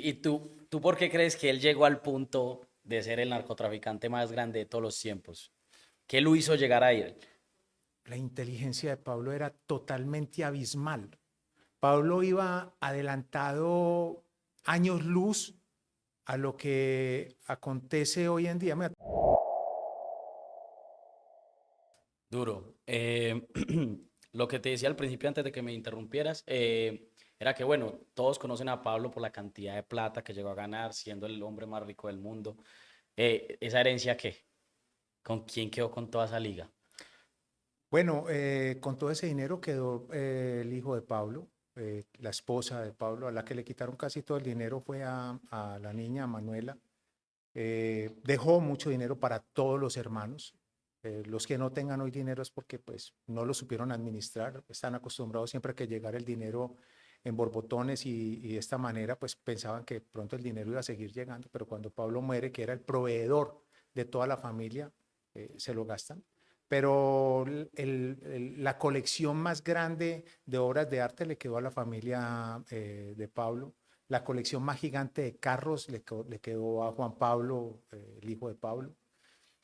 ¿Y tú por qué crees que él llegó al punto de ser el narcotraficante más grande de todos los tiempos? ¿Qué lo hizo llegar a él? La inteligencia de Pablo era totalmente abismal. Pablo iba adelantado años luz a lo que acontece hoy en día. Mira, Duro. Lo que te decía al principio antes de que me interrumpieras, era que, bueno, todos conocen a Pablo por la cantidad de plata que llegó a ganar, siendo el hombre más rico del mundo. ¿Esa herencia qué? ¿Con quién quedó con toda esa liga? bueno, con todo ese dinero quedó el hijo de Pablo, la esposa de Pablo, a la que le quitaron casi todo el dinero fue a la niña, a Manuela. Dejó mucho dinero para todos los hermanos. Los que no tengan hoy dinero es porque pues no lo supieron administrar, están acostumbrados siempre a que llegara el dinero en borbotones y de esta manera pues pensaban que pronto el dinero iba a seguir llegando, pero cuando Pablo muere, que era el proveedor de toda la familia, se lo gastan. Pero la colección más grande de obras de arte le quedó a la familia de Pablo. La colección más gigante de carros le quedó a Juan Pablo, el hijo de Pablo.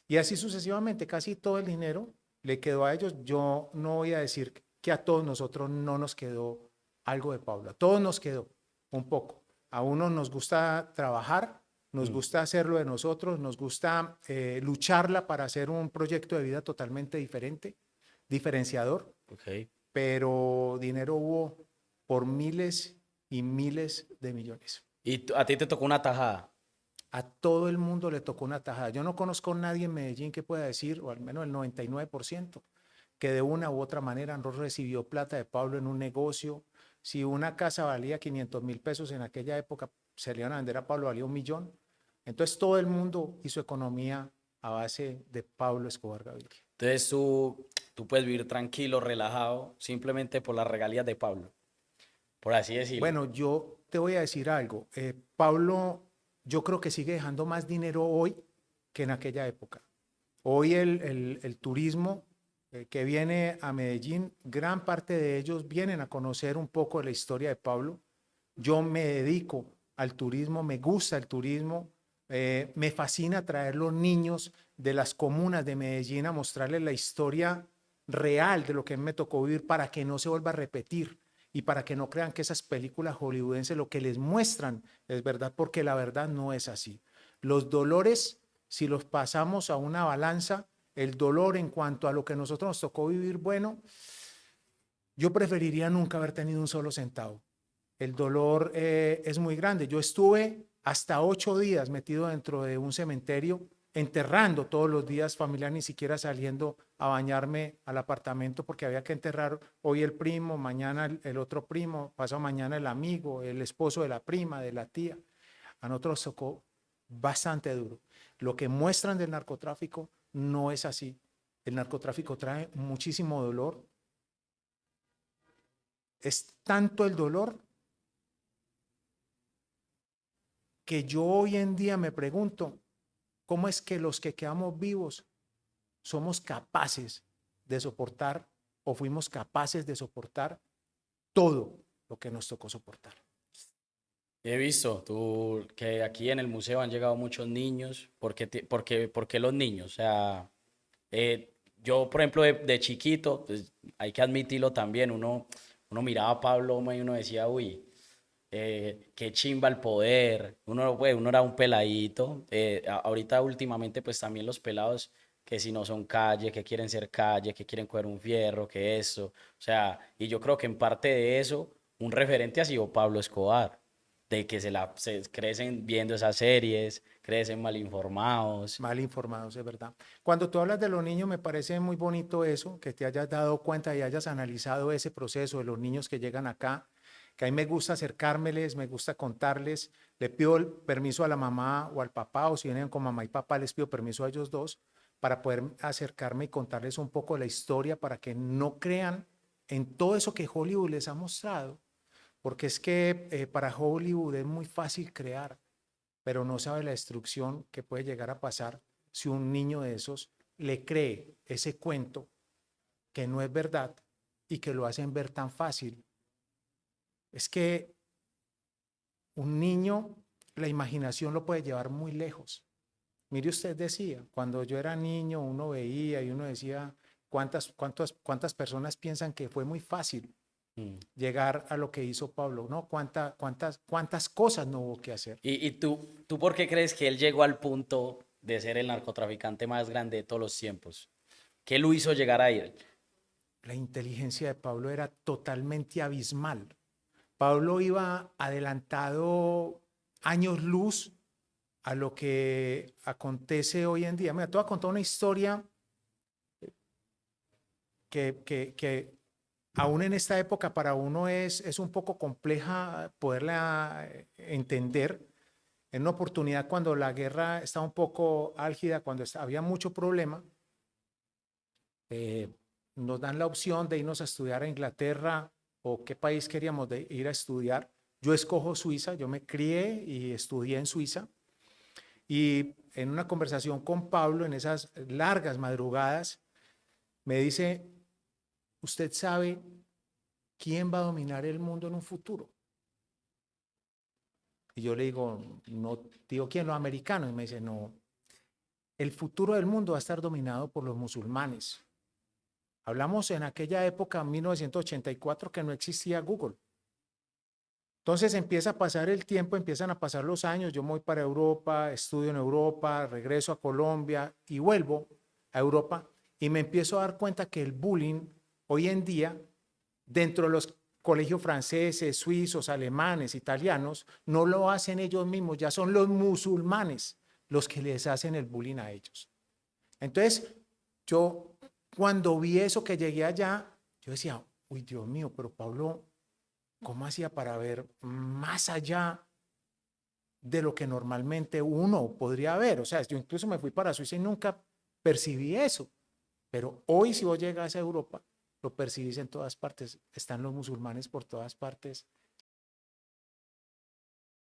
Y así sucesivamente, casi todo el dinero le quedó a ellos. Yo no voy a decir que a todos nosotros no nos quedó algo de Pablo. A todos nos quedó un poco. A uno nos gusta trabajar, nos Mm, gusta hacerlo de nosotros, nos gusta lucharla para hacer un proyecto de vida totalmente diferente, diferenciador, ok. pero dinero hubo por miles y miles de millones. ¿Y a ti te tocó una tajada? A todo el mundo le tocó una tajada. Yo no conozco a nadie en Medellín que pueda decir, o al menos el 99%, que de una u otra manera no recibió plata de Pablo en un negocio. Si una casa valía 500.000 pesos en aquella época, se le iban a vender a Pablo, valía 1.000.000. Entonces todo el mundo hizo economía a base de Pablo Escobar Gaviria. Entonces tú puedes vivir tranquilo, relajado, simplemente por las regalías de Pablo, por así decirlo. Bueno, yo te voy a decir algo. Pablo, yo creo que sigue dejando más dinero hoy que en aquella época. Hoy el turismo que viene a Medellín, gran parte de ellos vienen a conocer un poco de la historia de Pablo. Yo me dedico al turismo, me gusta el turismo, me fascina traer los niños de las comunas de Medellín a mostrarles la historia real de lo que me tocó vivir para que no se vuelva a repetir y para que no crean que esas películas hollywoodenses lo que les muestran es verdad, porque la verdad no es así. Los dolores, si los pasamos a una balanza, el dolor en cuanto a lo que nosotros nos tocó vivir, bueno, yo preferiría nunca haber tenido un solo centavo. El dolor es muy grande. Yo estuve hasta 8 días metido dentro de un cementerio, enterrando todos los días, familia ni siquiera saliendo a bañarme al apartamento porque había que enterrar hoy el primo, mañana el otro primo, pasado mañana el amigo, el esposo de la prima, de la tía. A nosotros tocó bastante duro. Lo que muestran del narcotráfico no es así. El narcotráfico trae muchísimo dolor. Es tanto el dolor que yo hoy en día me pregunto, ¿cómo es que los que quedamos vivos somos capaces de soportar o fuimos capaces de soportar todo lo que nos tocó soportar? He visto que aquí en el museo han llegado muchos niños. ¿Por qué los niños? O sea, yo, por ejemplo, de chiquito, pues, hay que admitirlo también, uno miraba a Pablo y uno decía, uy, qué chimba el poder. Uno era un peladito. Ahorita últimamente pues también los pelados que si no son calle, que quieren ser calle, que quieren coger un fierro, que eso. O sea, y yo creo que en parte de eso, un referente ha sido Pablo Escobar, de que se crecen viendo esas series, crecen mal informados. Mal informados, es verdad. Cuando tú hablas de los niños, me parece muy bonito eso, que te hayas dado cuenta y hayas analizado ese proceso de los niños que llegan acá, que a mí me gusta acercármeles, me gusta contarles, le pido el permiso a la mamá o al papá, o si vienen con mamá y papá, les pido permiso a ellos dos para poder acercarme y contarles un poco la historia para que no crean en todo eso que Hollywood les ha mostrado, porque es que para Hollywood es muy fácil crear, pero no sabe la destrucción que puede llegar a pasar si un niño de esos le cree ese cuento que no es verdad y que lo hacen ver tan fácil. Es que un niño la imaginación lo puede llevar muy lejos. Mire, usted decía, cuando yo era niño, uno veía y uno decía, ¿cuántas personas piensan que fue muy fácil Mm. llegar a lo que hizo Pablo? ¿No? ¿Cuántas cosas no hubo que hacer? ¿Y tú por qué crees que él llegó al punto de ser el narcotraficante más grande de todos los tiempos? ¿Qué lo hizo llegar ahí? La inteligencia de Pablo era totalmente abismal. Pablo iba adelantado años luz a lo que acontece hoy en día. Mira, te voy a contar una historia que aún en esta época para uno es un poco compleja poderla entender. En una oportunidad cuando la guerra estaba un poco álgida, cuando había mucho problema, eh, nos dan la opción de irnos a estudiar a Inglaterra o qué país queríamos de ir a estudiar. Yo escojo Suiza, yo me crié y estudié en Suiza. Y en una conversación con Pablo, en esas largas madrugadas, me dice, ¿usted sabe quién va a dominar el mundo en un futuro? Y yo le digo, no, digo, ¿quién? Los americanos. Y me dice, no, el futuro del mundo va a estar dominado por los musulmanes. Hablamos en aquella época, 1984, que no existía Google. Entonces empieza a pasar el tiempo, empiezan a pasar los años, yo me voy para Europa, estudio en Europa, regreso a Colombia y vuelvo a Europa y me empiezo a dar cuenta que el bullying hoy en día, dentro de los colegios franceses, suizos, alemanes, italianos, no lo hacen ellos mismos, ya son los musulmanes los que les hacen el bullying a ellos. Entonces, yo cuando vi eso que llegué allá, yo decía, uy, Dios mío, pero Pablo, ¿cómo hacía para ver más allá de lo que normalmente uno podría ver? O sea, yo incluso me fui para Suiza y nunca percibí eso. Pero hoy si vos llegas a Europa, lo percibís en todas partes. Están los musulmanes por todas partes